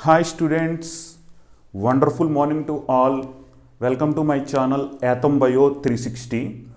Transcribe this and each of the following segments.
Hi students, wonderful morning to all. Welcome to my channel Atom Bio 360.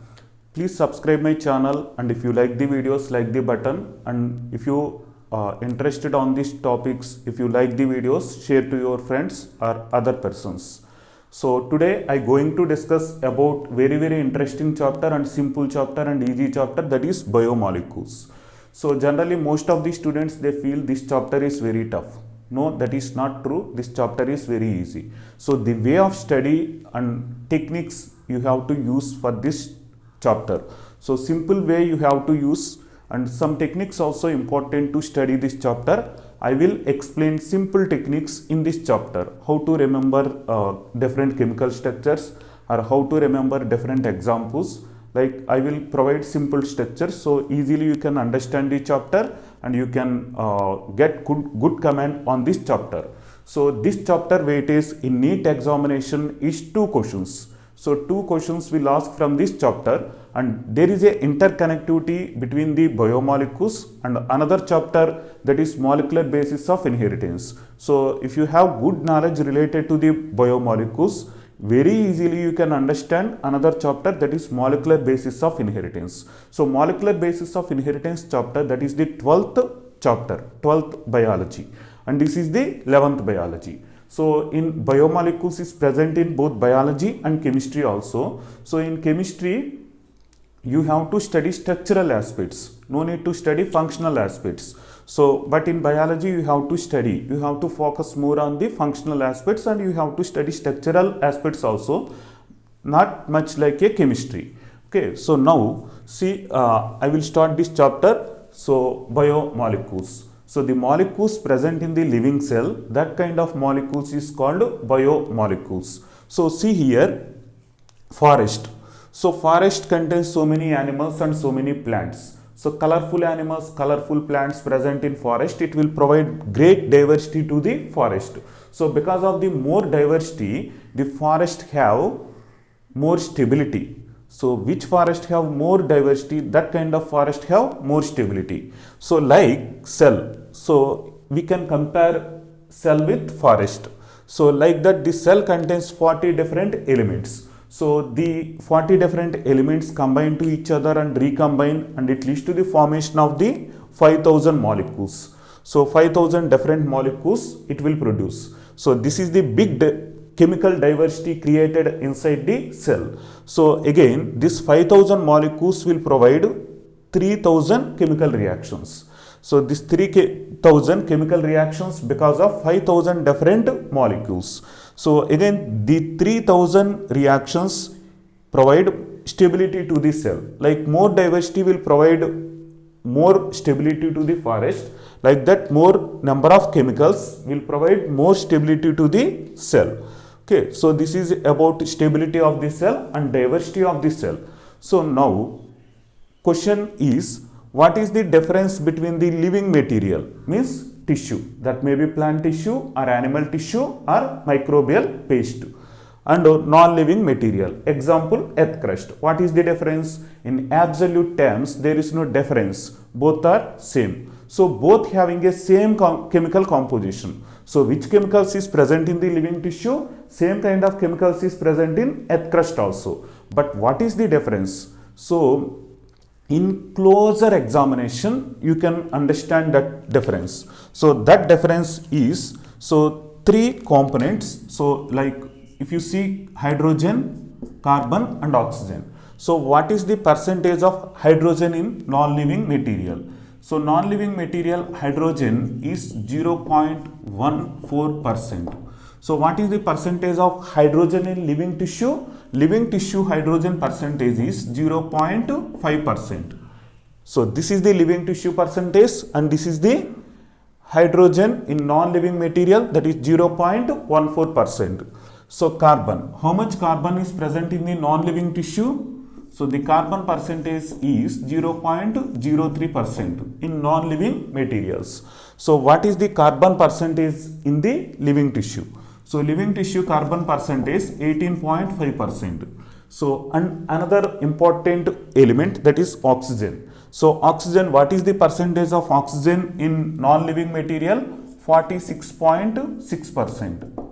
Please subscribe my channel, and if you like the videos, like the button, and if you are interested on these topics, if you like the videos, share to your friends or other persons. So today I going to discuss about very interesting chapter and simple chapter and easy chapter, that is biomolecules. So generally most of the students, they feel this chapter is very tough. No, that is not true. This chapter is very easy. So the way of study and techniques you have to use for this chapter. So simple way you have to use, and some techniques also important to study this chapter. I will explain simple techniques in this chapter. How to remember different chemical structures, or how to remember different examples. Like I will provide simple structures, so easily you can understand the chapter and you can get good comment on this chapter. So this chapter weightage in NEET examination is 2 questions. So 2 questions will ask from this chapter, and there is a interconnectivity between the biomolecules and another chapter, that is molecular basis of inheritance. So if you have good knowledge related to the biomolecules, very easily you can understand another chapter, that is molecular basis of inheritance. So molecular basis of inheritance chapter, that is the 12th chapter, 12th biology, and this is the 11th biology. So in biomolecules is present in both biology and chemistry also. So in chemistry you have to study structural aspects, no need to study functional aspects. So but in biology you have to focus more on the functional aspects, and you have to study structural aspects also, not much like a chemistry. Okay, so now see, I will start this chapter. So biomolecules. So the molecules present in the living cell, that kind of molecules is called biomolecules. So see here, forest. So forest contains so many animals and so many plants. So colorful animals, colorful plants present in forest, it will provide great diversity to the forest. So because of the more diversity, the forest have more stability. So which forest have more diversity, that kind of forest have more stability. So like cell, so we can compare cell with forest. So like that, the cell contains 40 different elements. So the 40 different elements combine to each other and recombine, and it leads to the formation of the 5000 molecules. So 5000 different molecules it will produce. So this is the big chemical diversity created inside the cell. So again, this 5000 molecules will provide 3000 chemical reactions. So this 3000 chemical reactions because of 5000 different molecules. So again, the 3000 reactions provide stability to the cell. Like more diversity will provide more stability to the forest. Like that, more number of chemicals will provide more stability to the cell. Okay, so this is about stability of the cell and diversity of the cell. So now question is, what is the difference between the living material, means tissue, that may be plant tissue or animal tissue or microbial paste, and non-living material, example earth crust. What is the difference? In absolute terms there is no difference, both are same. So both having a same chemical composition. So which chemicals is present in the living tissue? Same kind of chemicals is present in earth crust also. But what is the difference? So in closer examination you can understand that difference. So that difference is, so 3 components. So like if you see hydrogen, carbon and oxygen. So what is the percentage of hydrogen in non-living material? So non-living material hydrogen is 0.14%. So what is the percentage of hydrogen in living tissue? Living tissue hydrogen percentage is 0.5%. So this is the living tissue percentage, and this is the hydrogen in non-living material, that is 0.14%. So carbon, how much carbon is present in the non-living tissue? So the carbon percentage is 0.03% in non-living materials. So what is the carbon percentage in the living tissue? So living tissue carbon percentage 18.5%. So and another important element, that is oxygen. So oxygen, what is the percentage of oxygen in non-living material? 46.6%.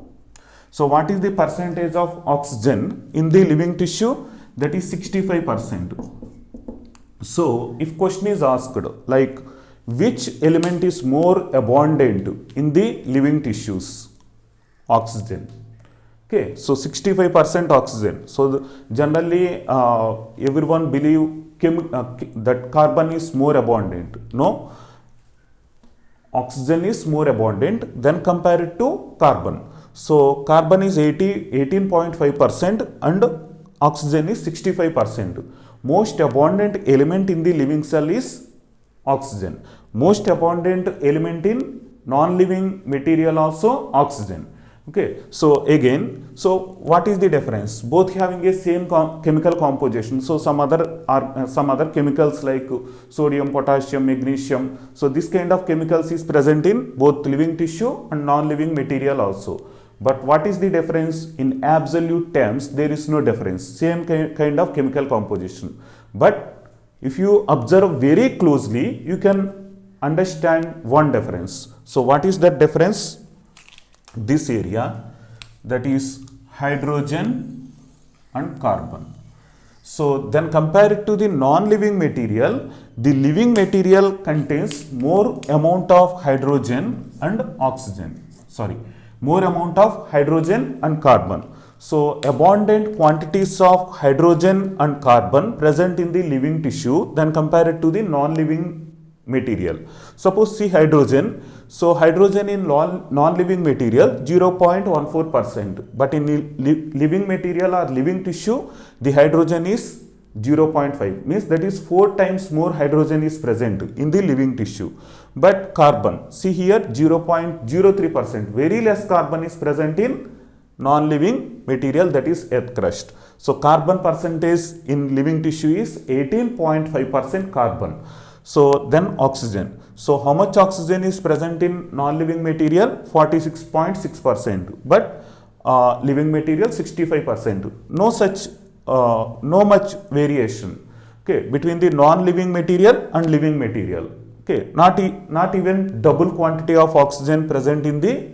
So what is the percentage of oxygen in the living tissue? That is 65%. So if question is asked like which element is more abundant in the living tissues? Oxygen. Okay, so 65% oxygen. So generally everyone believe that carbon is more abundant. No, oxygen is more abundant than compared to carbon. So carbon is 18.5% and oxygen is 65%. Most abundant element in the living cell is oxygen. Most abundant element in non-living material also oxygen. Okay, so again, so what is the difference? Both having a same chemical composition. So some other chemicals like sodium, potassium, magnesium. So this kind of chemicals is present in both living tissue and non-living material also. But what is the difference? In absolute terms, there is no difference. Same kind of chemical composition. But if you observe very closely, you can understand one difference. So what is that difference? This area, that is hydrogen and carbon. So then compared to the non-living material, the living material contains more amount of hydrogen and oxygen. More amount of hydrogen and carbon. So abundant quantities of hydrogen and carbon present in the living tissue than compared to the non-living material. Suppose see hydrogen. So hydrogen in non-living material 0.14%, but in living material or living tissue the hydrogen is 0.5, means that is 4 times more hydrogen is present in the living tissue. But carbon, see here 0.03%, very less carbon is present in non-living material, that is earth crust. So carbon percentage in living tissue is 18.5% carbon. So then oxygen. So how much oxygen is present in non-living material? 46.6%, but living material 65%. No much variation, okay, between the non-living material and living material. Okay, not even double quantity of oxygen present in the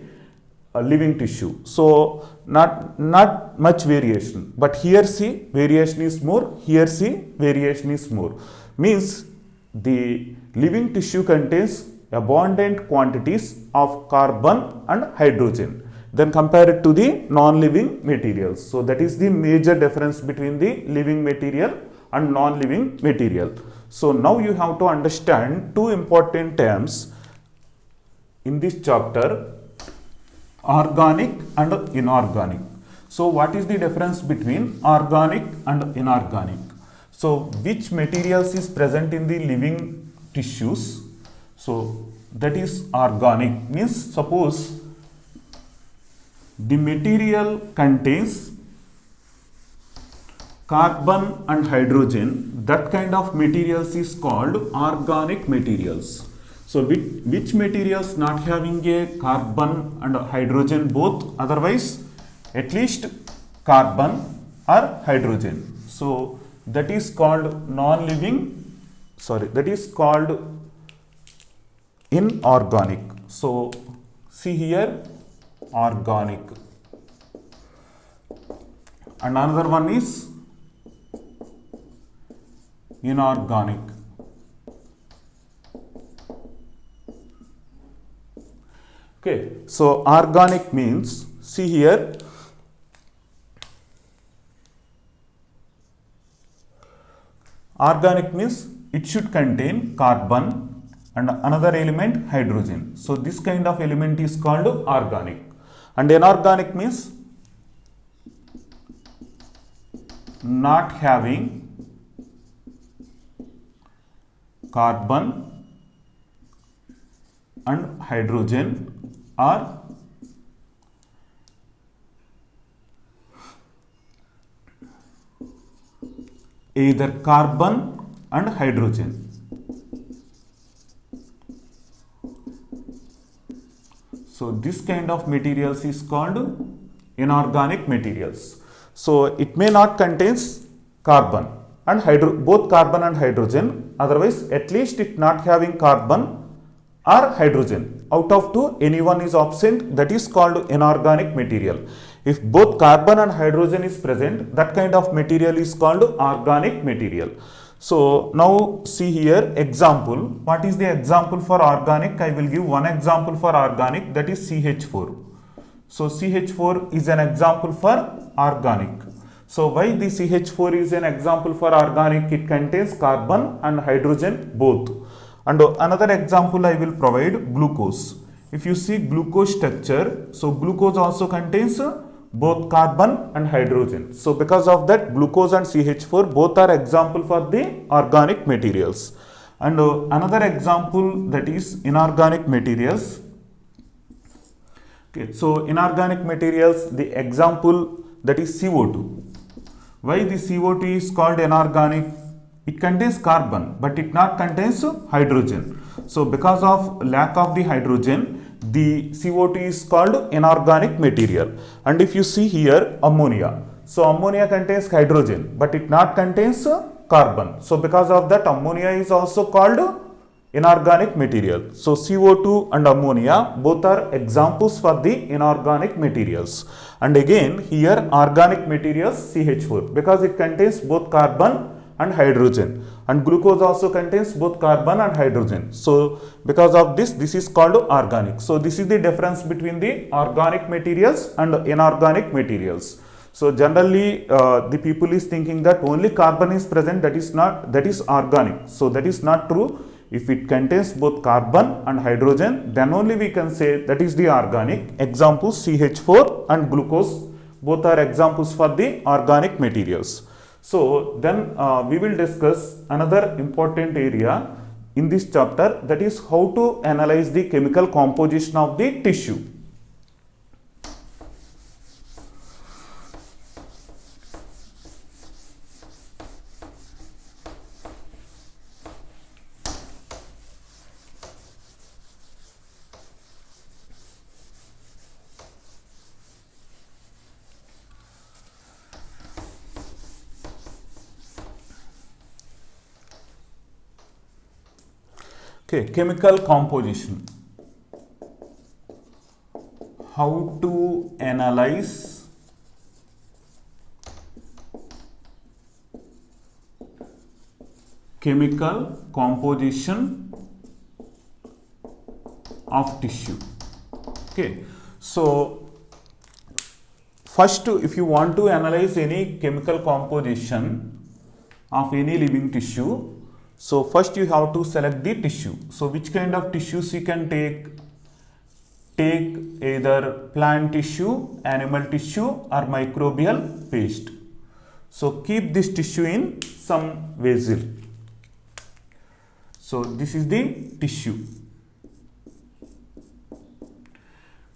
living tissue. So not much variation. But here see variation is more. Here see variation is more. Means the living tissue contains abundant quantities of carbon and hydrogen then compared to the non-living materials. So that is the major difference between the living material and non-living material. So now you have to understand two important terms in this chapter: organic and inorganic. So what is the difference between organic and inorganic? So which materials is present in the living tissues? So that is organic, means suppose the material contains carbon and hydrogen, that kind of materials is called organic materials. So which materials not having a carbon and hydrogen both, otherwise at least carbon or hydrogen. So that is called that is called inorganic. So see here organic, and another one is inorganic. Okay, so organic means, see here, organic means it should contain carbon and another element hydrogen. So this kind of element is called organic. And inorganic means not having carbon and hydrogen, or either carbon and hydrogen. So this kind of materials is called inorganic materials. So it may not contains carbon and both carbon and hydrogen, otherwise at least it not having carbon or hydrogen. Out of two, any one is absent, that is called inorganic material. If both carbon and hydrogen is present, that kind of material is called organic material. So now see here example. What is the example for organic? I will give one example for organic, that is CH4. So CH4 is an example for organic. So why the CH4 is an example for organic? It contains carbon and hydrogen both. And another example I will provide, glucose. If you see glucose structure, so glucose also contains both carbon and hydrogen. So because of that, glucose and CH4 both are example for the organic materials. And another example, that is inorganic materials. Okay, so inorganic materials, the example, that is CO2. Why the CO2 is called inorganic? It contains carbon, but it not contains hydrogen. So because of lack of the hydrogen, the CO2 is called inorganic material. And if you see here, ammonia. So ammonia contains hydrogen, but it not contains carbon. So because of that, ammonia is also called inorganic material. So CO2 and ammonia both are examples for the inorganic materials. And again here organic materials, CH4, because it contains both carbon and hydrogen, and glucose also contains both carbon and hydrogen. So because of this, this is called organic. So this is the difference between the organic materials and inorganic materials. So generally the people is thinking that only carbon is present, that is organic. So that is not true. If it contains both carbon and hydrogen, then only we can say that is the organic. Examples CH4 and glucose both are examples for the organic materials. So then we will discuss another important area in this chapter, that is how to analyze the chemical composition of the tissue. Okay, chemical composition. How to analyze chemical composition of tissue. Okay, so first, if you want to analyze any chemical composition of any living tissue, so first you have to select the tissue. So which kind of tissues you can take? Take either plant tissue, animal tissue, or microbial paste. So keep this tissue in some vessel. So this is the tissue.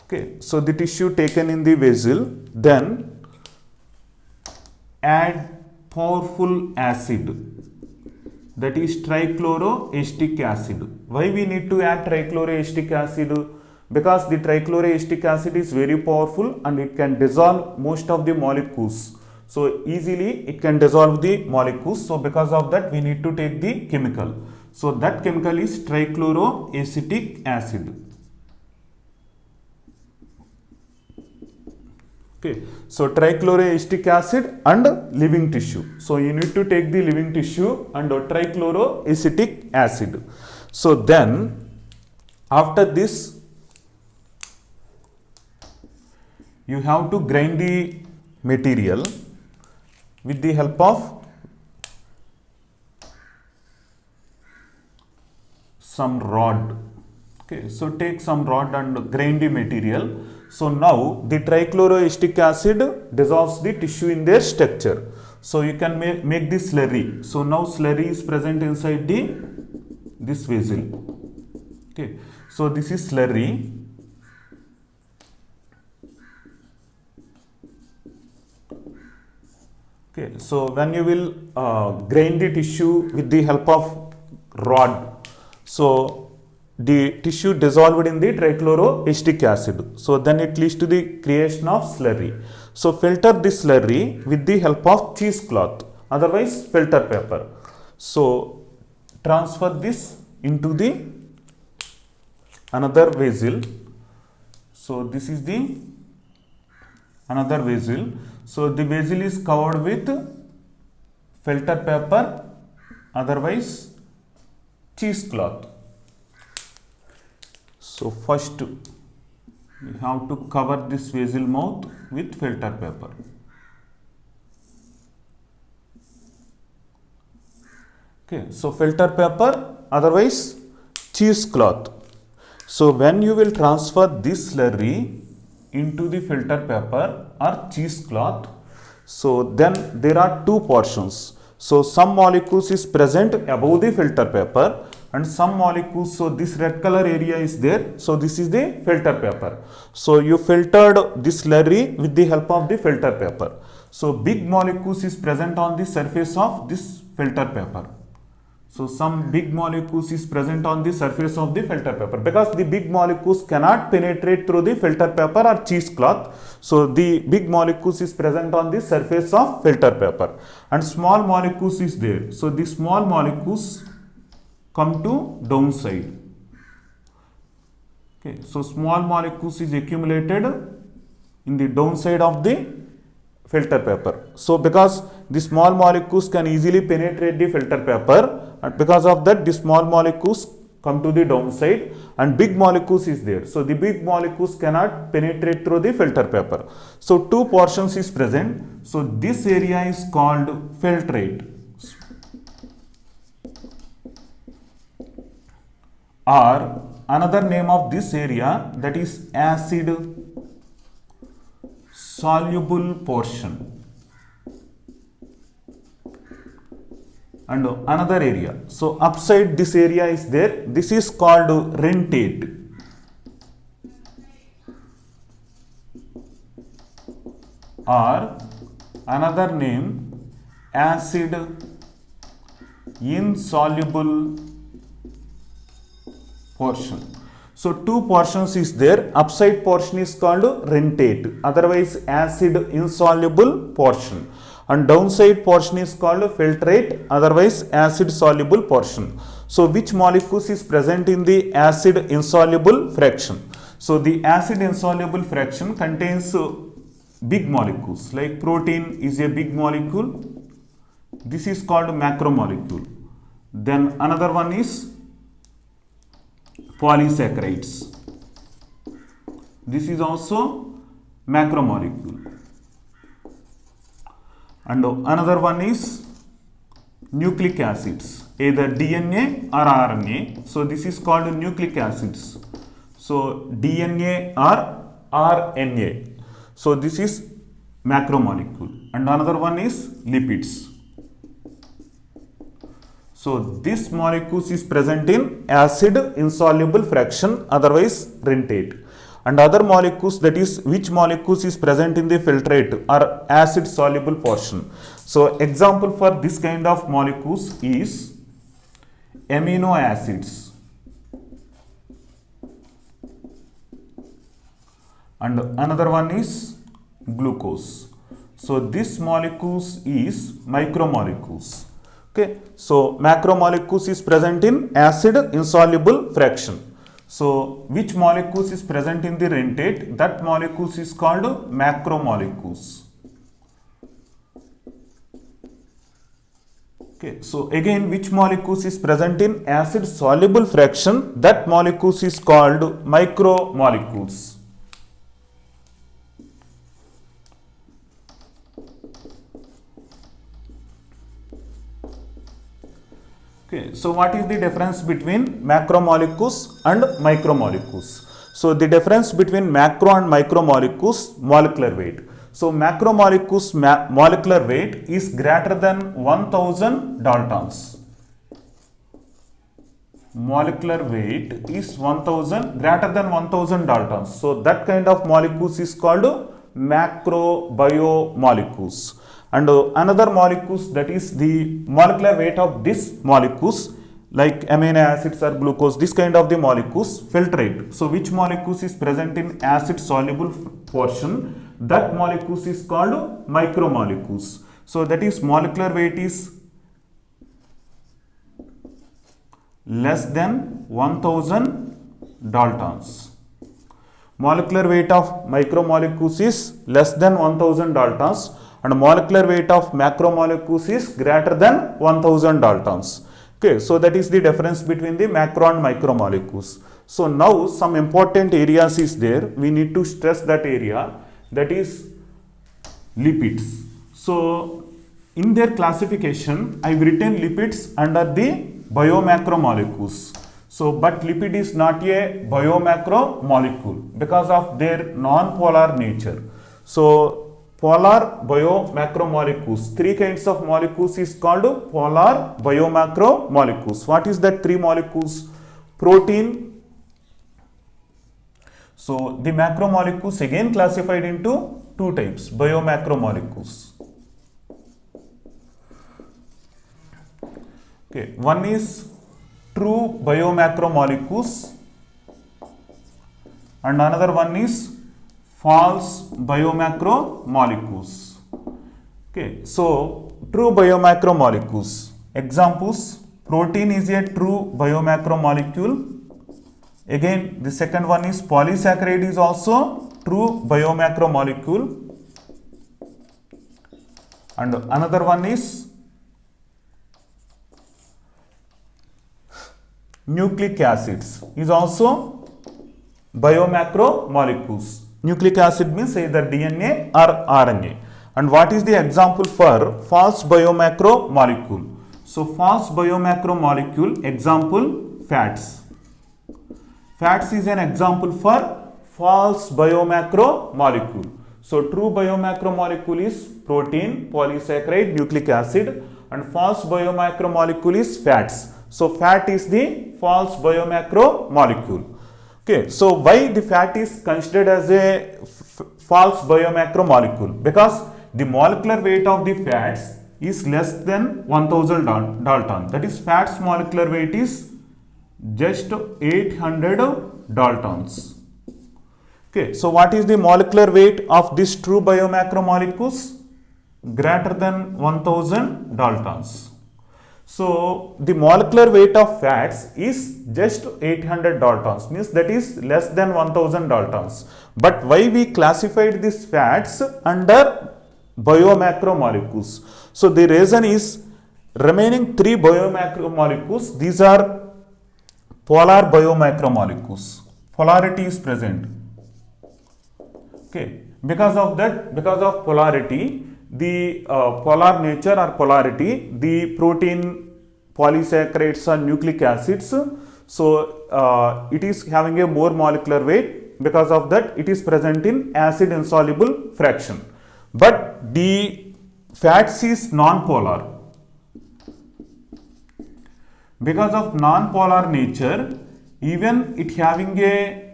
Okay, so the tissue taken in the vessel, then add powerful acid, that is trichloroacetic acid. Why we need to add trichloroacetic acid? Because the trichloroacetic acid is very powerful and it can dissolve most of the molecules. So easily it can dissolve the molecules. So because of that, we need to take the chemical. So that chemical is trichloroacetic acid. Okay, so trichloroacetic acid and living tissue. So you need to take the living tissue and trichloroacetic acid. So then after this, you have to grind the material with the help of some rod. Okay, so take some rod and grind the material. So now the trichloroacetic acid dissolves the tissue in their structure. So you can make this slurry. So now slurry is present inside this vessel. Okay, so this is slurry. Okay, so when you will grind the tissue with the help of rod, so the tissue dissolved in the trichloroacetic acid. So then it leads to the creation of slurry. So filter this slurry with the help of cheesecloth, otherwise filter paper. So transfer this into the another vessel. So this is the another vessel. So the vessel is covered with filter paper, otherwise cheesecloth. So first we have to cover this vessel mouth with filter paper. Okay, so filter paper, otherwise cheesecloth. So when you will transfer this slurry into the filter paper or cheesecloth, so then there are two portions. So some molecules is present above the filter paper and some molecules, so this red color area is there, so this is the filter paper. So you filtered this slurry with the help of the filter paper. So big molecules is present on the surface of this filter paper. So some big molecules is present on the surface of the filter paper, because the big molecules cannot penetrate through the filter paper or cheesecloth. So the big molecules is present on the surface of filter paper and small molecules is there. So the small molecules come to downside. Okay, so small molecules is accumulated in the downside of the filter paper. So because the small molecules can easily penetrate the filter paper, and because of that the small molecules come to the downside and big molecules is there. So the big molecules cannot penetrate through the filter paper. So two portions is present. So this area is called filtrate, or another name of this area, that is acid soluble portion. And another area, so upside this area is there, this is called rentate, or another name acid insoluble portion. So two portions is there, upside portion is called rentate, otherwise acid insoluble portion, and downside portion is called filtrate, otherwise acid soluble portion. So which molecules is present in the acid insoluble fraction? So the acid insoluble fraction contains big molecules, like protein is a big molecule, this is called macromolecule. Then another one is polysaccharides, this is also macromolecule. And another one is nucleic acids, either DNA or RNA. So this is called nucleic acids. So DNA or RNA. So this is macromolecule. And another one is lipids. So this molecules is present in acid insoluble fraction, otherwise rentate. And other molecules, that is which molecules is present in the filtrate or acid soluble portion. So example for this kind of molecules is amino acids, and another one is glucose. So this molecules is micromolecules. Okay, so macromolecules is present in acid insoluble fraction. So which molecules is present in the rentate? That molecules is called macromolecules. Okay, so again which molecules is present in acid soluble fraction? That molecules is called micromolecules. Okay, so what is the difference between macromolecules and micromolecules? So the difference between macro and micromolecules, molecular weight. So macromolecules molecular weight is greater than 1000 daltons. Molecular weight is greater than 1000 daltons. So that kind of molecules is called macrobiomolecules. And another molecules, that is the molecular weight of these molecules, like amino acids or glucose, this kind of the molecules, filtrate. So which molecules is present in acid soluble portion? That molecules is called micromolecules. So that is molecular weight is less than 1000 Daltons. Molecular weight of micromolecules is less than 1000 Daltons and molecular weight of macromolecules is greater than 1000 Daltons. Okay, so that is the difference between the macro and micromolecules. So now some important areas is there. We need to stress that area, that is lipids. So in their classification, I've written lipids under the biomacromolecules. So, but lipid is not a biomacromolecule because of their non-polar nature. So, polar biomacromolecules, three kinds of molecules is called polar biomacromolecules. What is that three molecules? Protein. So, the macromolecules again classified into two types, biomacromolecules. Okay, one is true biomacromolecules and another one is false biomacromolecules. Okay, so true biomacromolecules. Examples: protein is a true biomacromolecule. Again, the second one is polysaccharide is also true biomacromolecule. And another one is nucleic acids is also biomacromolecules. Nucleic acid means either DNA or RNA. And what is the example for false biomacromolecule? So false biomacromolecule, example fats. Fats is an example for false biomacromolecule. So true biomacromolecule is protein, polysaccharide, nucleic acid, and false biomacromolecule is fats. So fat is the false biomacromolecule. Okay, so why the fat is considered as a false biomacromolecule? Because the molecular weight of the fats is less than 1000 Dalton. That is, fats molecular weight is just 800 Daltons. Okay, so what is the molecular weight of these true biomacromolecules? Greater than 1000 Daltons. So the molecular weight of fats is just 800 Daltons, means that is less than 1000 Daltons. But why we classified these fats under biomacromolecules? So the reason is remaining three biomacromolecules, these are polar biomacromolecules. Polarity is present. Okay, because of that, because of polarity, the polar nature or polarity, the protein, polysaccharides and nucleic acids, so it is having a more molecular weight. Because of that, it is present in acid insoluble fraction. But the fats is non-polar. Because of non-polar nature, even it having a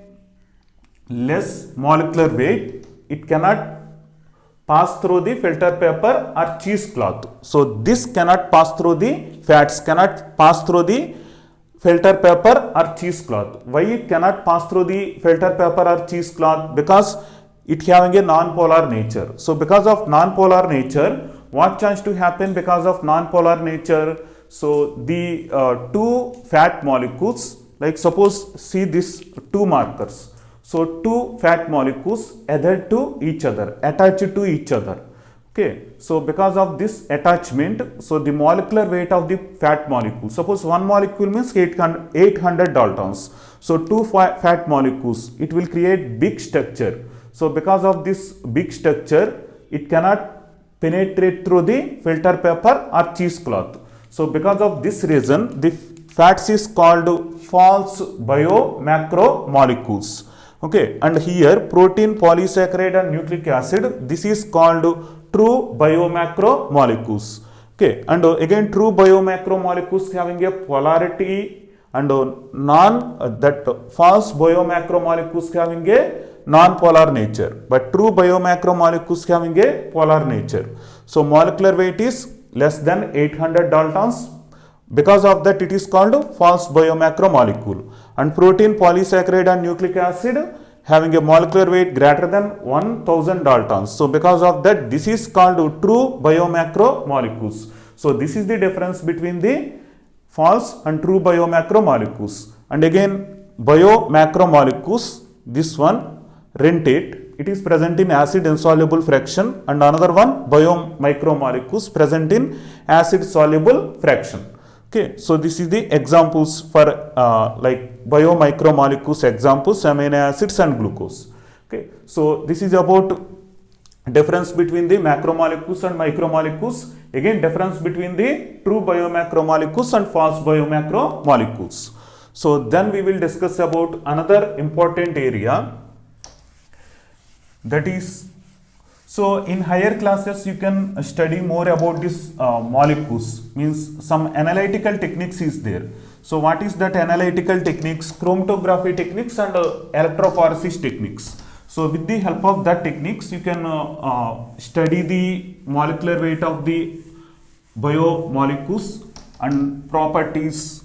less molecular weight, it cannot pass through the filter paper or cheesecloth. So this cannot pass through the fats, cannot pass through the filter paper or cheesecloth. Why it cannot pass through the filter paper or cheesecloth? Because it having a non-polar nature. So because of non-polar nature, what chance to happen because of non-polar nature? So the two fat molecules, like suppose see these two markers. So two fat molecules adhere to each other, attached to each other. Okay, so because of this attachment, so the molecular weight of the fat molecule, suppose one molecule means 800 Daltons. So two fat molecules, it will create big structure. So because of this big structure, it cannot penetrate through the filter paper or cheesecloth. So because of this reason, the fats is called false biomacromolecules. Okay, and here protein, polysaccharide and nucleic acid, this is called true biomacromolecules. Okay, and again true biomacromolecules having a polarity, and false biomacromolecules having a non-polar nature, but true biomacromolecules having a polar nature. So molecular weight is less than 800 Daltons. Because of that, it is called false biomacromolecule. And protein, polysaccharide and nucleic acid having a molecular weight greater than 1000 Daltons. So because of that, this is called true biomacromolecules. So this is the difference between the false and true biomacromolecules. And again, biomacromolecules, this one rentate, it is present in acid insoluble fraction, and another one biomicromolecules present in acid soluble fraction. Okay, so this is the examples for like biomicromolecules examples, amino acids and glucose. Okay, so this is about difference between the macromolecules and micromolecules. Again, difference between the true biomacromolecules and false biomacromolecules. So then we will discuss about another important area, that is, so in higher classes you can study more about this molecules, means some analytical techniques is there. So what is that analytical techniques? Chromatography techniques and electrophoresis techniques. So with the help of that techniques you can study the molecular weight of the biomolecules and properties.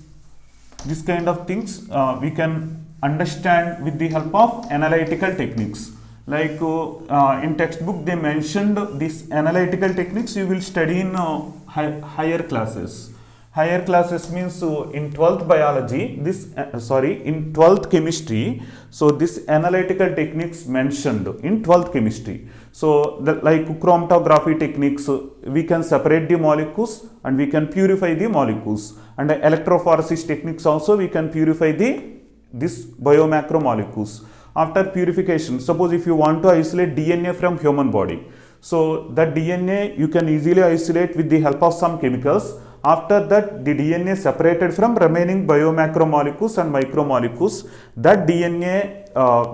This kind of things we can understand with the help of analytical techniques. Like in textbook they mentioned this analytical techniques you will study in higher classes. Higher classes means in 12th biology, this in 12th chemistry. So this analytical techniques mentioned in 12th chemistry. So like chromatography techniques, we can separate the molecules and we can purify the molecules. And electrophoresis techniques also we can purify this biomacromolecules. After purification, suppose if you want to isolate DNA from human body, so that DNA you can easily isolate with the help of some chemicals. After that, the DNA separated from remaining biomacromolecules and micromolecules. That DNA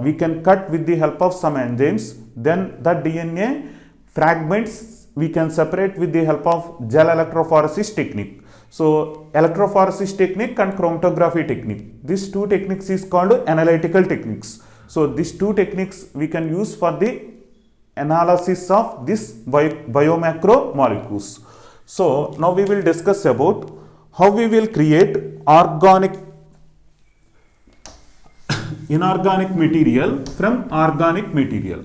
we can cut with the help of some enzymes. Then that DNA fragments we can separate with the help of gel electrophoresis technique. So electrophoresis technique and chromatography technique, these two techniques is called analytical techniques. So these two techniques we can use for the analysis of this biomacromolecules. So now we will discuss about how we will create inorganic material from organic material.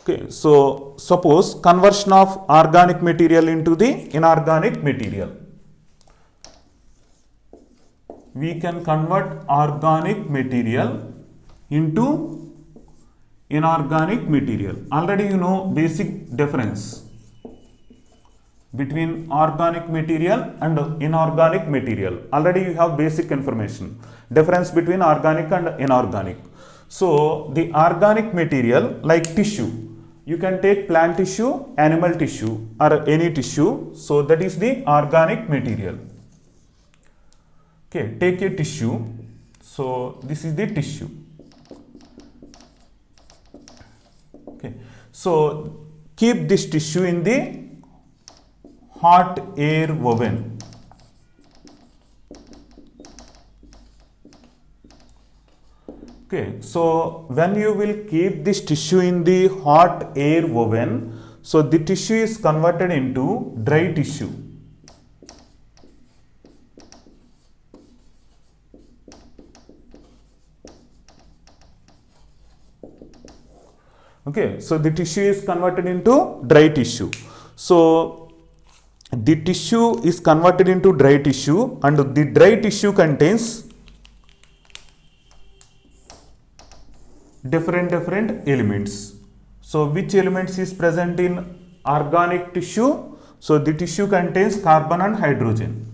Okay, so suppose conversion of organic material into the inorganic material. We can convert organic material into inorganic material. Already you know basic difference between organic material and inorganic material. Already you have basic information. Difference between organic and inorganic. So the organic material like tissue, you can take plant tissue, animal tissue or any tissue. So that is the organic material. Okay, take a tissue. So this is the tissue. Okay, so keep this tissue in the hot air oven. Okay, so when you will keep this tissue in the hot air oven, so the tissue is converted into dry tissue. Okay, so the tissue is converted into dry tissue. So the tissue is converted into dry tissue and the dry tissue contains different elements. So which elements is present in organic tissue? So the tissue contains carbon and hydrogen.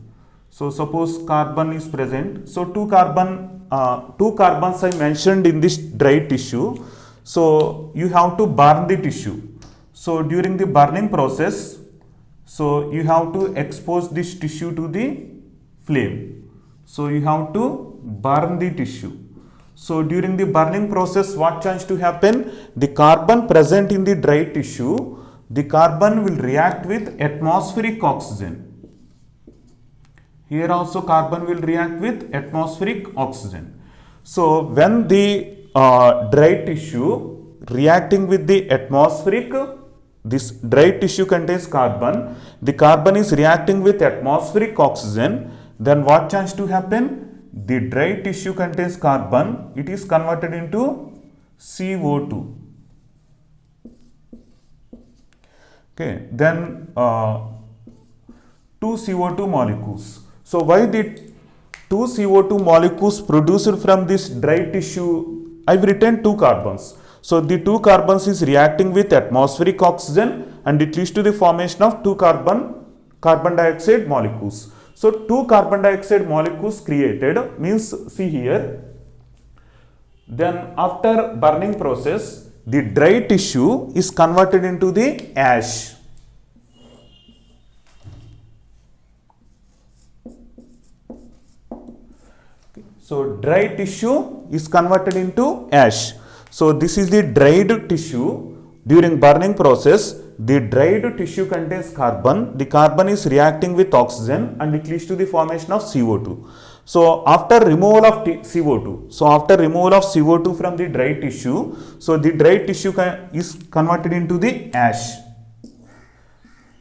So suppose carbon is present. So two carbons I mentioned in this dry tissue. So you have to burn the tissue. So during the burning process, so you have to expose this tissue to the flame. So you have to burn the tissue. So during the burning process, what chance to happen? The carbon present in the dry tissue, the carbon will react with atmospheric oxygen. Here also carbon will react with atmospheric oxygen. So when the dry tissue reacting with the atmospheric, this dry tissue contains carbon, the carbon is reacting with atmospheric oxygen, then what chance to happen? The dry tissue contains carbon, it is converted into CO2. Okay, then two CO2 molecules. So why the two CO2 molecules produced from this dry tissue, I've written two carbons. So the two carbons is reacting with atmospheric oxygen and it leads to the formation of two carbon dioxide molecules. So two carbon dioxide molecules created means, see here, then after burning process, the dry tissue is converted into the ash. So dry tissue is converted into ash. So this is the dried tissue. During burning process, the dried tissue contains carbon. The carbon is reacting with oxygen and it leads to the formation of CO2. So after removal of CO2, from the dry tissue, so the dry tissue is converted into the ash.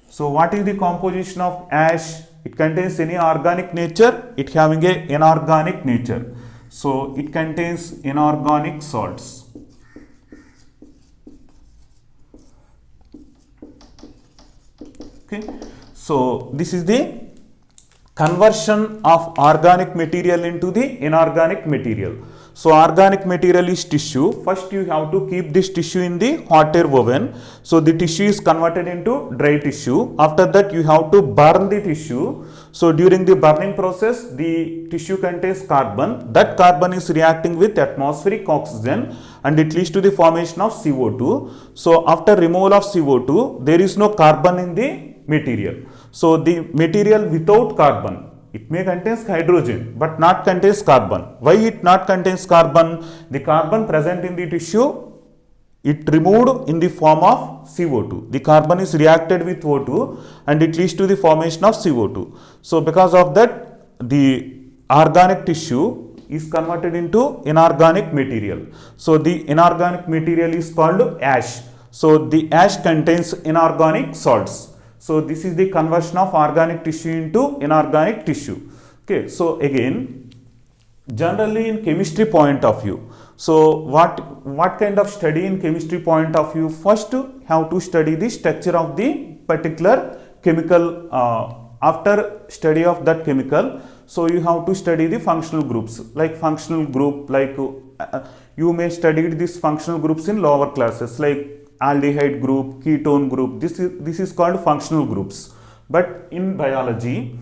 So what is the composition of ash? It contains any organic nature, it having a inorganic nature. So it contains inorganic salts. Okay. So this is the conversion of organic material into the inorganic material. So organic material is tissue. First you have to keep this tissue in the hot air oven. So the tissue is converted into dry tissue. After that you have to burn the tissue. So during the burning process, the tissue contains carbon. That carbon is reacting with atmospheric oxygen and it leads to the formation of CO2. So after removal of CO2, there is no carbon in the material. So the material without carbon, it may contains hydrogen but not contains carbon. Why it not contains carbon? The carbon present in the tissue, it removed in the form of CO2. The carbon is reacted with O2 and it leads to the formation of CO2. So because of that, the organic tissue is converted into inorganic material. So the inorganic material is called ash. So the ash contains inorganic salts. So this is the conversion of organic tissue into inorganic tissue. Okay, so again, generally in chemistry point of view, so what kind of study in chemistry point of view? First, have to study the structure of the particular chemical. After study of that chemical, so you have to study the functional groups. Like functional group, like you may study these functional groups in lower classes, like aldehyde group, ketone group. This is called functional groups. But in biology,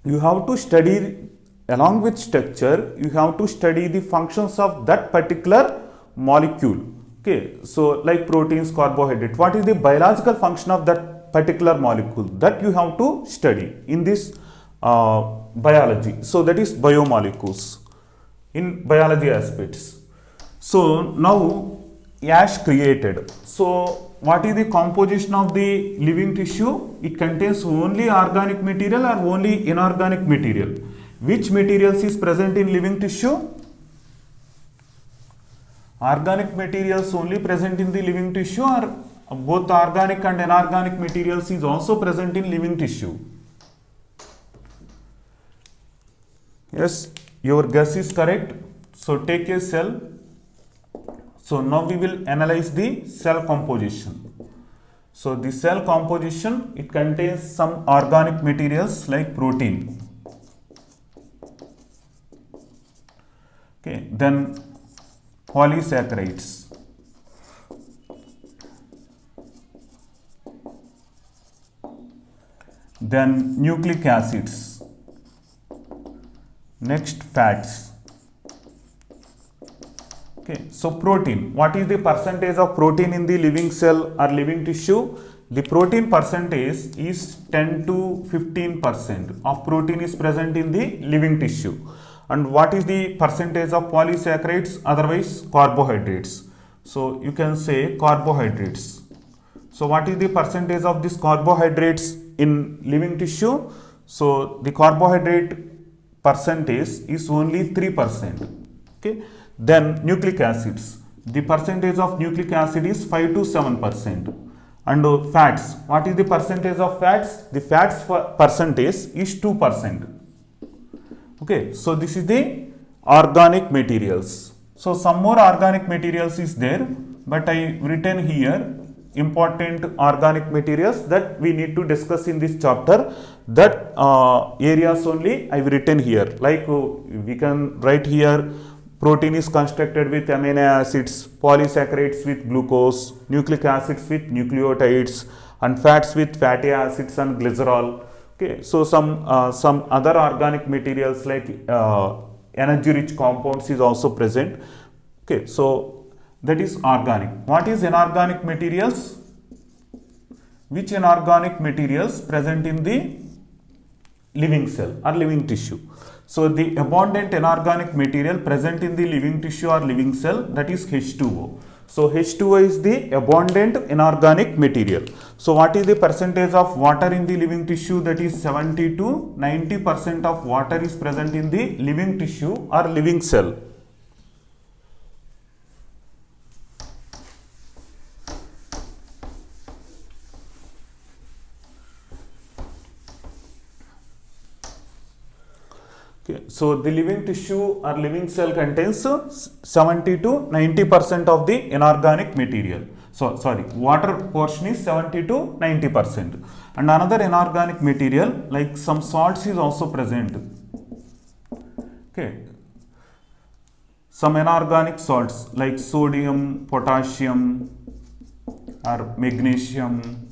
you have to study, along with structure, you have to study the functions of that particular molecule. Okay, so like proteins, carbohydrate, what is the biological function of that particular molecule? That you have to study in this biology. So that is biomolecules in biology aspects. So now ash created. So what is the composition of the living tissue? It contains only organic material or only inorganic material? Which materials is present in living tissue? Organic materials only present in the living tissue, or both organic and inorganic materials is also present in living tissue? Yes, your guess is correct. So take a cell. So now we will analyze the cell composition. So the cell composition, it contains some organic materials like protein. Okay, then polysaccharides. Then nucleic acids. Next, fats. Okay, so protein. What is the percentage of protein in the living cell or living tissue? The protein percentage is 10 to 15% of protein is present in the living tissue. And what is the percentage of polysaccharides, otherwise carbohydrates? So you can say carbohydrates. So what is the percentage of this carbohydrates in living tissue? So the carbohydrate percentage is only 3%. Okay. Then nucleic acids, the percentage of nucleic acid is 5 to 7%. And fats, what is the percentage of fats? The fats percentage is 2%. Okay, so this is the organic materials. So some more organic materials is there, but I written here important organic materials that we need to discuss in this chapter. That areas only I've written here. Like we can write here, protein is constructed with amino acids, polysaccharides with glucose, nucleic acids with nucleotides, and fats with fatty acids and glycerol. Okay, so some other organic materials like energy rich compounds is also present. Okay, so that is organic. What is inorganic materials? Which inorganic materials present in the living cell or living tissue? So the abundant inorganic material present in the living tissue or living cell, that is H2O. So H2O is the abundant inorganic material. So what is the percentage of water in the living tissue? That is 70 to 90% of water is present in the living tissue or living cell. Okay, so the living tissue or living cell contains 70 to 90% of the inorganic material. So sorry, water portion is 70 to 90%. And another inorganic material like some salts is also present. Okay, some inorganic salts like sodium, potassium, or magnesium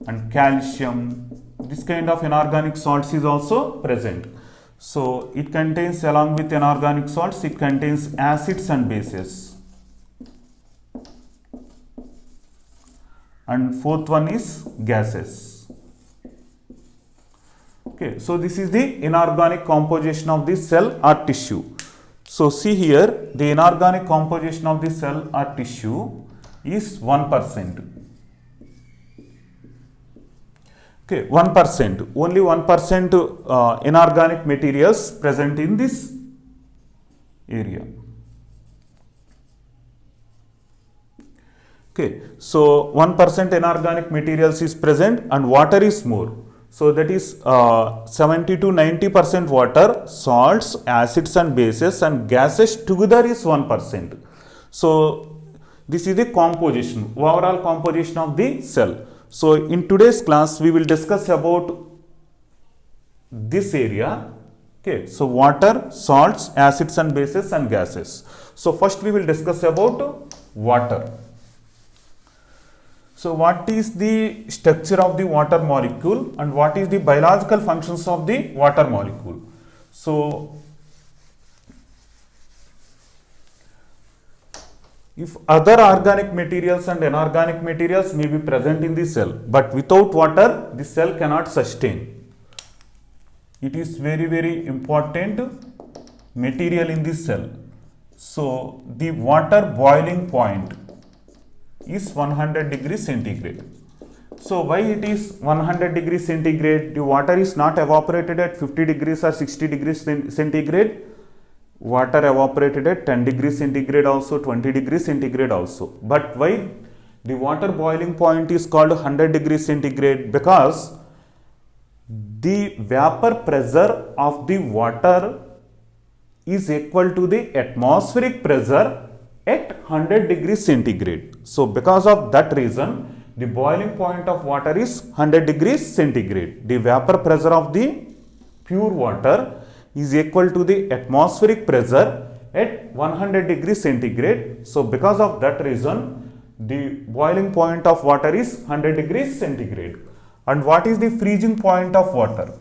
and calcium. This kind of inorganic salts is also present. So it contains, along with inorganic salts, it contains acids and bases. And fourth one is gases. Okay, so this is the inorganic composition of the cell or tissue. So see here, the inorganic composition of the cell or tissue is 1%. Okay, 1%, only 1% inorganic materials present in this area. Okay, so 1% inorganic materials is present and water is more. So that is 70 to 90% water, salts, acids and bases, and gases together is 1%. So this is the composition, overall composition of the cell. So in today's class we will discuss about this area. Okay, so water, salts, acids and bases and gases. So first we will discuss about water. So what is the structure of the water molecule and what is the biological functions of the water molecule? So if other organic materials and inorganic materials may be present in the cell, but without water, the cell cannot sustain. It is very important material in the cell. So the water boiling point is 100 degrees centigrade. So why it is 100 degrees centigrade? The water is not evaporated at 50 degrees or 60 degrees centigrade. Water evaporated at 10 degrees centigrade also, 20 degrees centigrade also. But why the water boiling point is called 100 degrees centigrade? Because the vapor pressure of the water is equal to the atmospheric pressure at 100 degrees centigrade. So because of that reason, the boiling point of water is 100 degrees centigrade. The vapor pressure of the pure water is equal to the atmospheric pressure at 100 degrees centigrade. So because of that reason, the boiling point of water is 100 degrees centigrade. And what is the freezing point of water?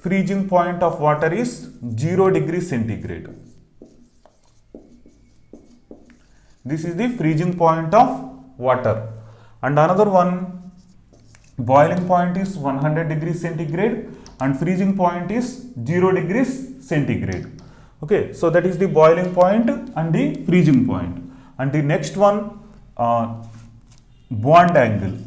Freezing point of water is 0 degrees centigrade. This is the freezing point of water. And another one, boiling point is 100 degrees centigrade and freezing point is 0 degrees centigrade. Okay, so that is the boiling point and the freezing point. And the next one, bond angle.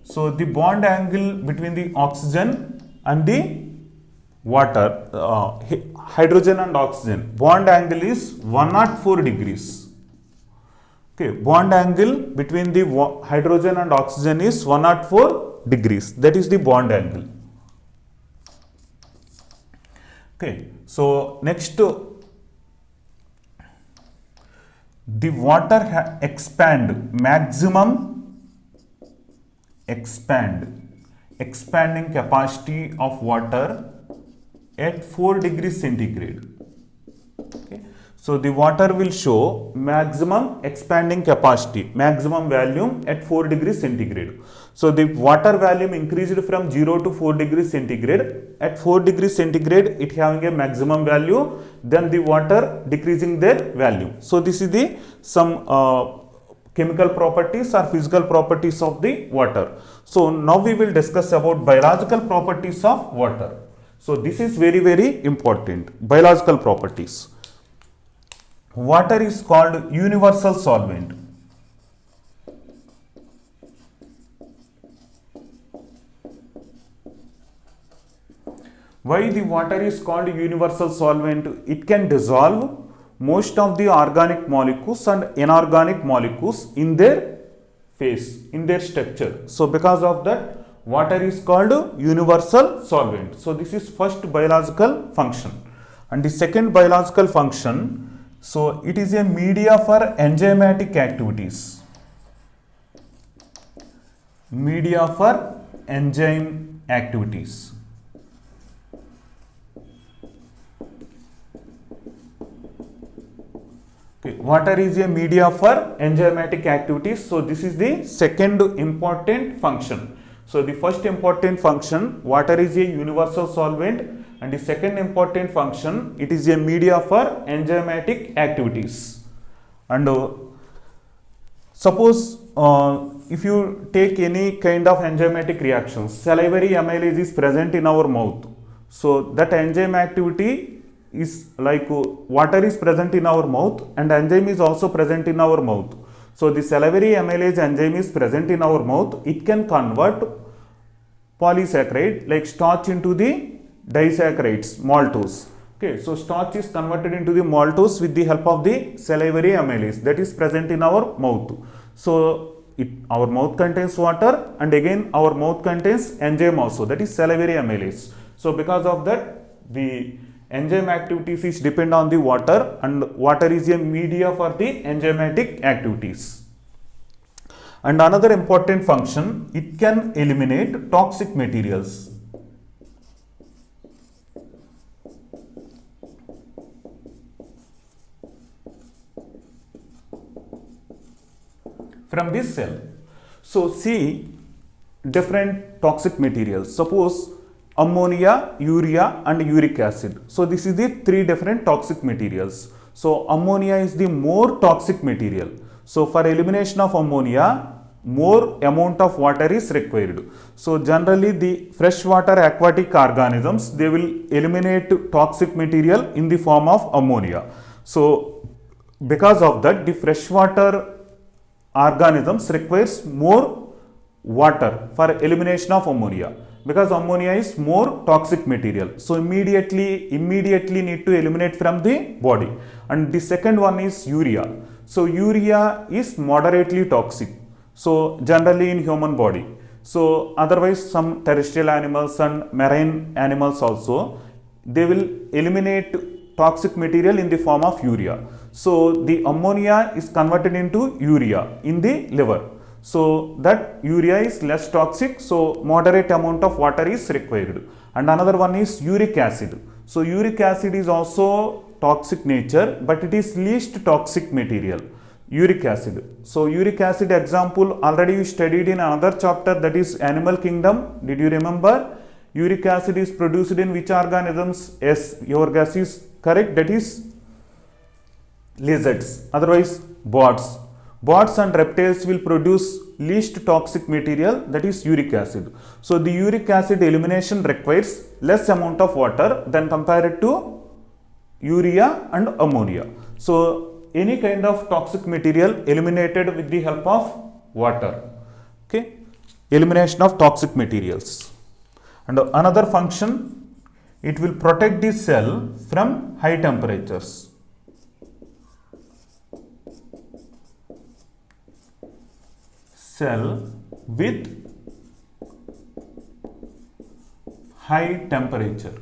So the bond angle between the oxygen and the water, hydrogen and oxygen, bond angle is 104 degrees. Okay, bond angle between the hydrogen and oxygen is 104 degrees. That is the bond angle. Okay, so next the water expanding capacity of water at 4 degrees centigrade. Okay. So the water will show maximum expanding capacity, maximum volume at 4 degrees centigrade. So the water volume increased from 0 to 4 degrees centigrade. At 4 degrees centigrade, it having a maximum value, then the water decreasing their value. So this is the some chemical properties or physical properties of the water. So now we will discuss about biological properties of water. So this is very, very important. Biological properties. Water is called universal solvent. Why the water is called universal solvent? It can dissolve most of the organic molecules and inorganic molecules in their phase, in their structure. So because of that, water is called universal solvent. So this is first biological function. And the second biological function, so it is a media for enzymatic activities. Media for enzyme activities. Okay. Water is a media for enzymatic activities. So this is the second important function. So the first important function, water is a universal solvent, and the second important function, it is a media for enzymatic activities. And suppose if you take any kind of enzymatic reactions, salivary amylase is present in our mouth. So that enzyme activity is like water is present in our mouth and enzyme is also present in our mouth. So the salivary amylase enzyme is present in our mouth. It can convert polysaccharide like starch into the disaccharides, maltose. Okay, so starch is converted into the maltose with the help of the salivary amylase that is present in our mouth. So our mouth contains water, and again our mouth contains enzyme also, that is salivary amylase. So because of that, the enzyme activities is depend on the water, and water is a media for the enzymatic activities. And another important function, it can eliminate toxic materials. From this cell. So see different toxic materials. Suppose ammonia, urea and uric acid. So this is the three different toxic materials. So ammonia is the more toxic material. So for elimination of ammonia, more amount of water is required. So generally the freshwater aquatic organisms, they will eliminate toxic material in the form of ammonia. So because of that, the freshwater organisms requires more water for elimination of ammonia, because ammonia is more toxic material. So immediately need to eliminate from the body. And the second one is urea. So urea is moderately toxic. So generally in human body. So otherwise some terrestrial animals and marine animals also, they will eliminate toxic material in the form of urea. So the ammonia is converted into urea in the liver. So that urea is less toxic, so moderate amount of water is required. And another one is uric acid. So uric acid is also toxic nature, but it is least toxic material. Uric acid. So uric acid example already you studied in another chapter, that is animal kingdom. Did you remember? Uric acid is produced in which organisms? Yes, your guess is correct, that is lizards, otherwise birds. Birds and reptiles will produce least toxic material, that is uric acid. So the uric acid elimination requires less amount of water than compared to urea and ammonia. So any kind of toxic material eliminated with the help of water. Okay, elimination of toxic materials. And another function, it will protect the cell from high temperatures. Cell with high temperature.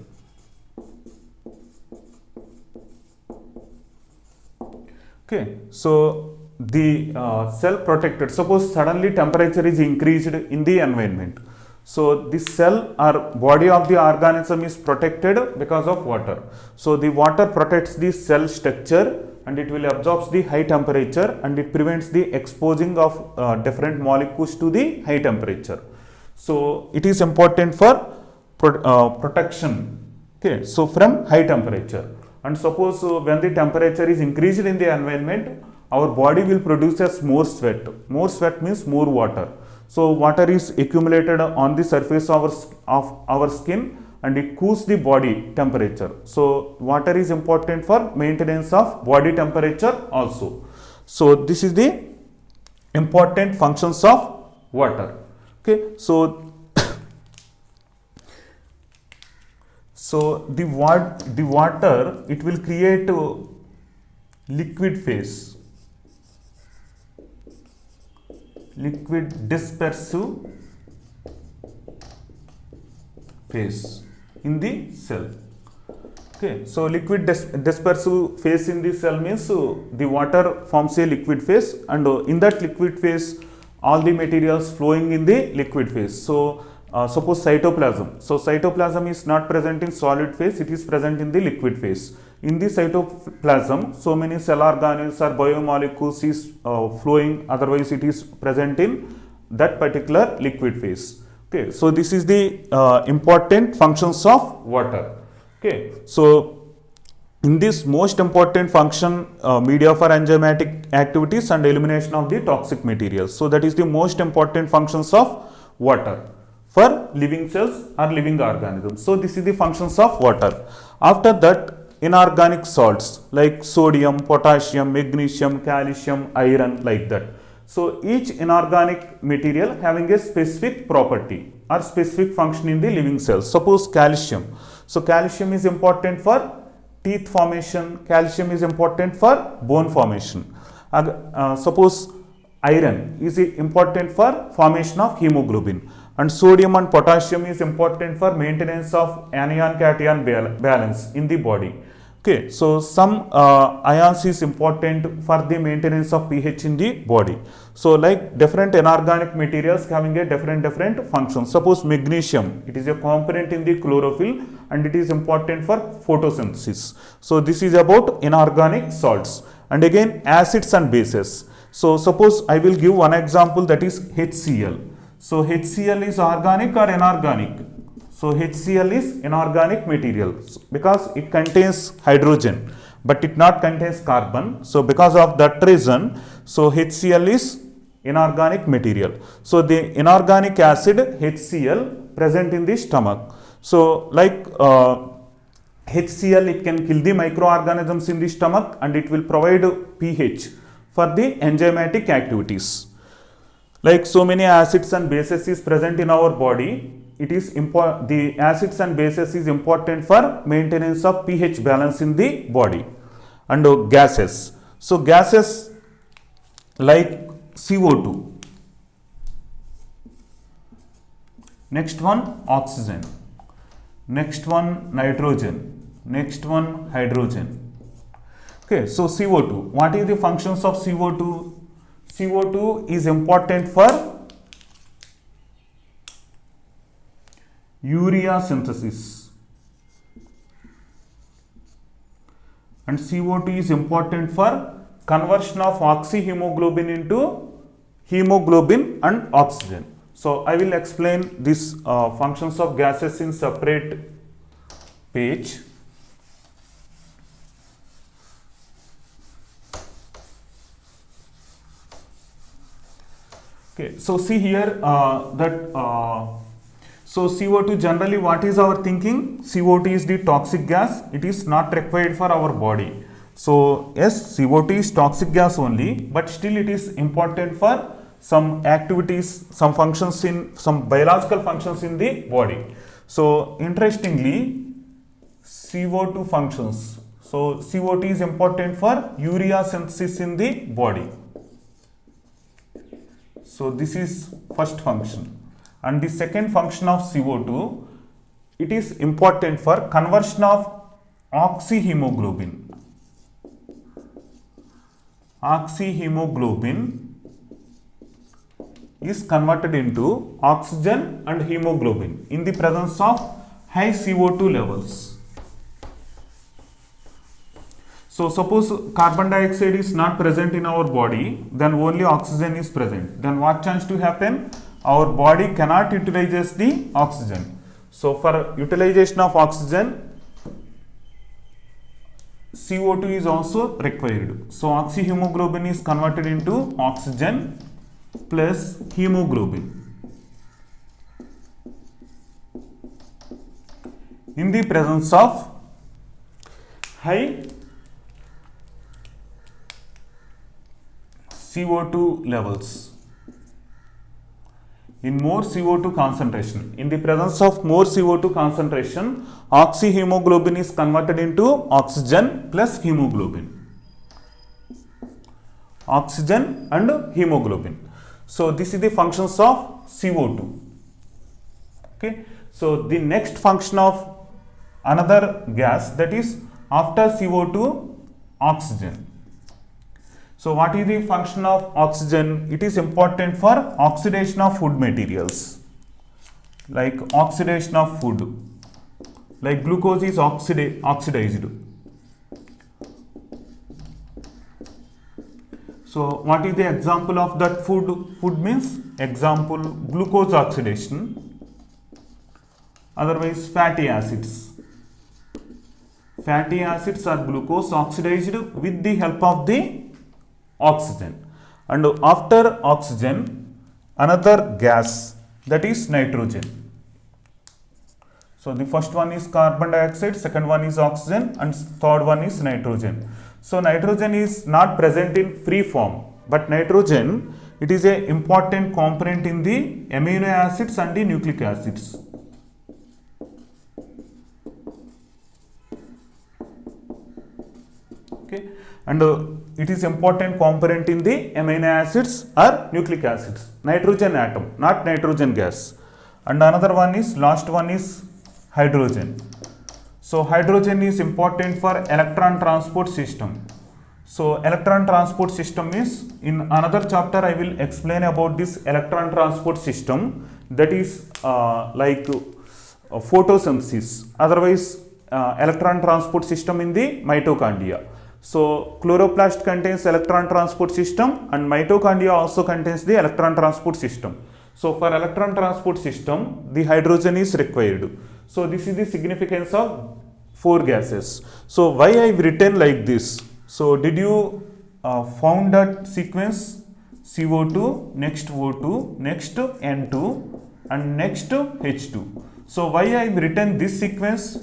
Okay, so the cell protected. Suppose suddenly temperature is increased in the environment. So the cell or body of the organism is protected because of water. So the water protects the cell structure and it will absorb the high temperature and it prevents the exposing of different molecules to the high temperature. So it is important for protection. Okay, so from high temperature. And suppose when the temperature is increased in the environment, our body will produce as more sweat. More sweat means more water. So water is accumulated on the surface of our skin and it cools the body temperature. So water is important for maintenance of body temperature also. So this is the important functions of water. Okay, so the water, it will create liquid phase, liquid dispersive phase in the cell. Okay, so liquid dispersive phase in the cell means the water forms a liquid phase and in that liquid phase all the materials flowing in the liquid phase. So suppose cytoplasm. So cytoplasm is not present in solid phase, it is present in the liquid phase. In the cytoplasm, so many cell organelles or biomolecules is flowing, otherwise it is present in that particular liquid phase. Okay, so this is the important functions of water. Okay, so in this most important function, media for enzymatic activities and elimination of the toxic materials. So that is the most important functions of water for living cells or living organisms. So this is the functions of water. After that, inorganic salts like sodium, potassium, magnesium, calcium, iron, like that. So each inorganic material having a specific property or specific function in the living cells. Suppose calcium. So calcium is important for teeth formation, calcium is important for bone formation. Suppose iron is important for formation of hemoglobin, and sodium and potassium is important for maintenance of anion-cation balance in the body. Okay, so some ions is important for the maintenance of pH in the body. So like different inorganic materials having a different functions. Suppose magnesium, it is a component in the chlorophyll and it is important for photosynthesis. So this is about inorganic salts. And again acids and bases. So suppose I will give one example, that is HCl. So HCl is organic or inorganic? So HCl is inorganic material because it contains hydrogen but it not contains carbon. So because of that reason, so HCl is inorganic material. So the inorganic acid HCl present in the stomach. So like HCl, it can kill the microorganisms in the stomach and it will provide pH for the enzymatic activities. Like so many acids and bases is present in our body, it is the acids and bases is important for maintenance of pH balance in the body. And gases. So gases like CO2. Next one oxygen. Next one nitrogen. Next one hydrogen. Okay, so CO2. What is the functions of CO2? CO2 is important for urea synthesis, and CO2 is important for conversion of oxyhemoglobin into hemoglobin and oxygen. So I will explain these functions of gases in separate page. Okay, so see here so CO2 generally, what is our thinking? CO2 is the toxic gas, it is not required for our body. So yes, CO2 is toxic gas only, but still it is important for some activities, some functions in, some biological functions in the body. So interestingly, CO2 functions. So CO2 is important for urea synthesis in the body. So this is first function. And the second function of CO2, it is important for conversion of oxyhemoglobin. oxyhemoglobin is converted into oxygen and hemoglobin in the presence of high CO2 levels. So suppose carbon dioxide is not present in our body, then only oxygen is present. Then what chance to happen? Our body cannot utilize the oxygen. So for utilization of oxygen, CO2 is also required. So oxyhemoglobin is converted into oxygen plus hemoglobin in the presence of high CO2 levels. In more CO2 concentration, in the presence of more CO2 concentration, oxyhemoglobin is converted into oxygen plus hemoglobin. Oxygen and hemoglobin. So this is the functions of CO2. Okay. So the next function of another gas, that is after CO2, oxygen. So what is the function of oxygen? It is important for oxidation of food materials, like oxidation of food, like glucose is oxidized. So what is the example of that food? Food means example glucose oxidation, otherwise fatty acids. Fatty acids are glucose oxidized with the help of the oxygen. And after oxygen, another gas, that is nitrogen. So the first one is carbon dioxide, second one is oxygen, and third one is nitrogen. So nitrogen is not present in free form, but nitrogen, it is an important component in the amino acids and the nucleic acids. Okay. And it is important component in the amino acids or nucleic acids. Nitrogen atom, not nitrogen gas. And another one is, last one is hydrogen. So hydrogen is important for electron transport system. So electron transport system is, in another chapter I will explain about this electron transport system, that is like photosynthesis, otherwise electron transport system in the mitochondria. So chloroplast contains electron transport system and mitochondria also contains the electron transport system. So for electron transport system, the hydrogen is required. So this is the significance of four gases. So why I have written like this? So did you found that sequence? CO2, next O2, next N2 and next H2. So why I have written this sequence?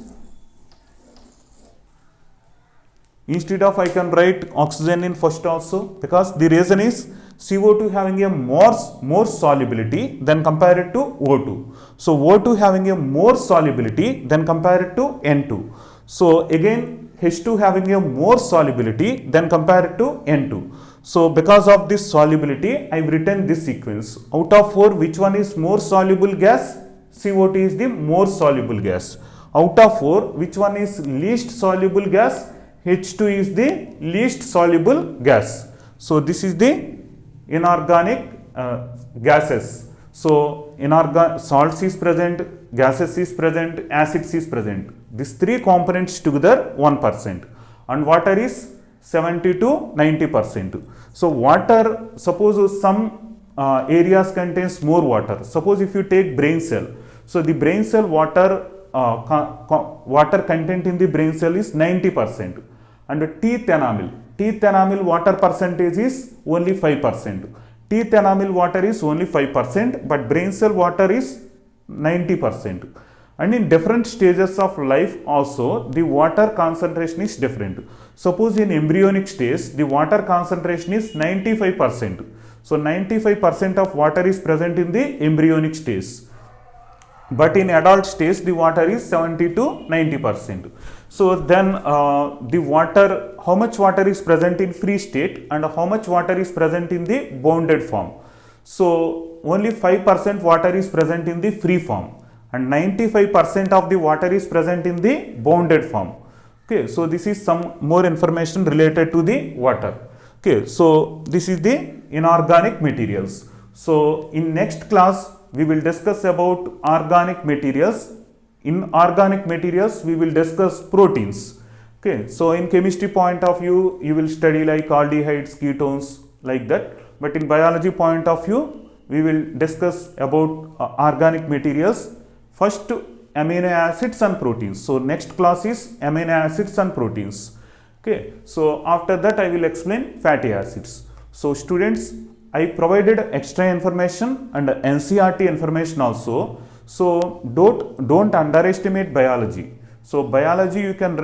Instead of I can write oxygen in first also, because the reason is CO2 having a more solubility than compared to O2. So O2 having a more solubility than compared to N2. So again H2 having a more solubility than compared to N2. So because of this solubility, I have written this sequence. Out of four, which one is more soluble gas? CO2 is the more soluble gas. Out of four, which one is least soluble gas? H2 is the least soluble gas. So this is the inorganic gases. So salts is present, gases is present, acids is present. These three components together 1%, and water is 70 to 90%. So water, suppose some areas contains more water. Suppose if you take brain cell, so the brain cell water water content in the brain cell is 90%. And teeth enamel water percentage is only 5%. Teeth enamel water is only 5%, but brain cell water is 90%. And in different stages of life also, the water concentration is different. Suppose in embryonic stage, the water concentration is 95%. So 95% of water is present in the embryonic stage. But in adult stage, the water is 70 to 90%. So then the water, how much water is present in free state and how much water is present in the bounded form? So only 5% water is present in the free form and 95% of the water is present in the bounded form. Okay, so this is some more information related to the water. Okay, so this is the inorganic materials. So in next class we will discuss about organic materials. In organic materials we will discuss proteins. Okay, so in chemistry point of view you will study like aldehydes, ketones, like that. But in biology point of view we will discuss about organic materials. First, amino acids and proteins. So next class is amino acids and proteins. Okay, so after that I will explain fatty acids. So students, I provided extra information and NCERT information also. So don't underestimate biology. So biology you can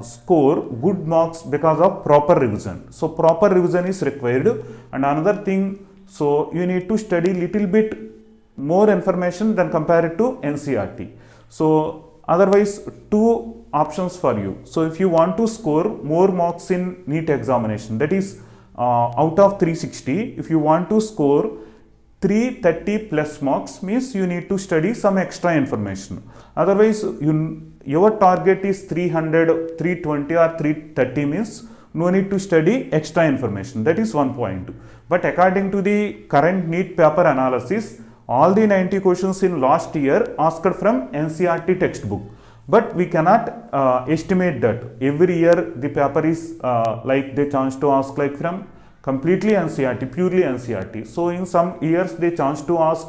score good marks because of proper revision. So proper revision is required. And another thing, so you need to study little bit more information than compared to NCERT. So otherwise two options for you. So if you want to score more marks in NEET examination, that is out of 360, if you want to score 330 plus marks, means you need to study some extra information. Otherwise your target is 300, 320 or 330, means no need to study extra information. That is one point. But according to the current NEET paper analysis, all the 90 questions in last year asked from NCERT textbook. But we cannot estimate that. Every year the paper is like they chance to ask like from completely NCERT, purely NCERT. So in some years they chance to ask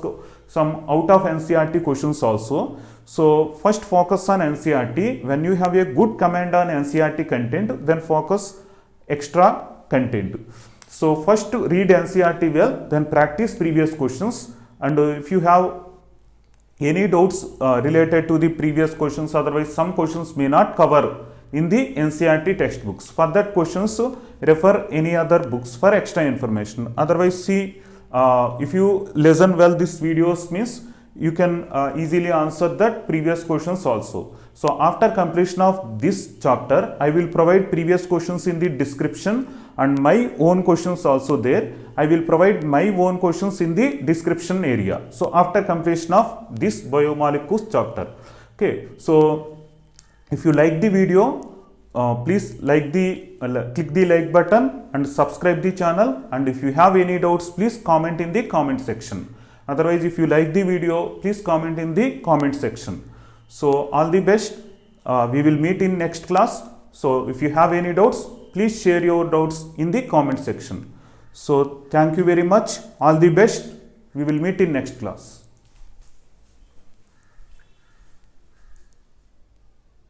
some out of NCERT questions also. So first focus on NCERT. When you have a good command on NCERT content, then focus extra content. So first read NCERT well, then practice previous questions. And if you have any doubts related to the previous questions, otherwise some questions may not cover in the NCERT textbooks. For that questions, refer any other books for extra information. Otherwise see, if you listen well these videos, means you can easily answer that previous questions also. So after completion of this chapter, I will provide previous questions in the description and my own questions also there. I will provide my own questions in the description area. So after completion of this biomolecules chapter. Okay, so if you like the video, please click the like button and subscribe the channel. And if you have any doubts, please comment in the comment section. Otherwise, if you like the video, please comment in the comment section. So all the best. We will meet in next class. So if you have any doubts, please share your doubts in the comment section. So thank you very much. All the best. We will meet in next class.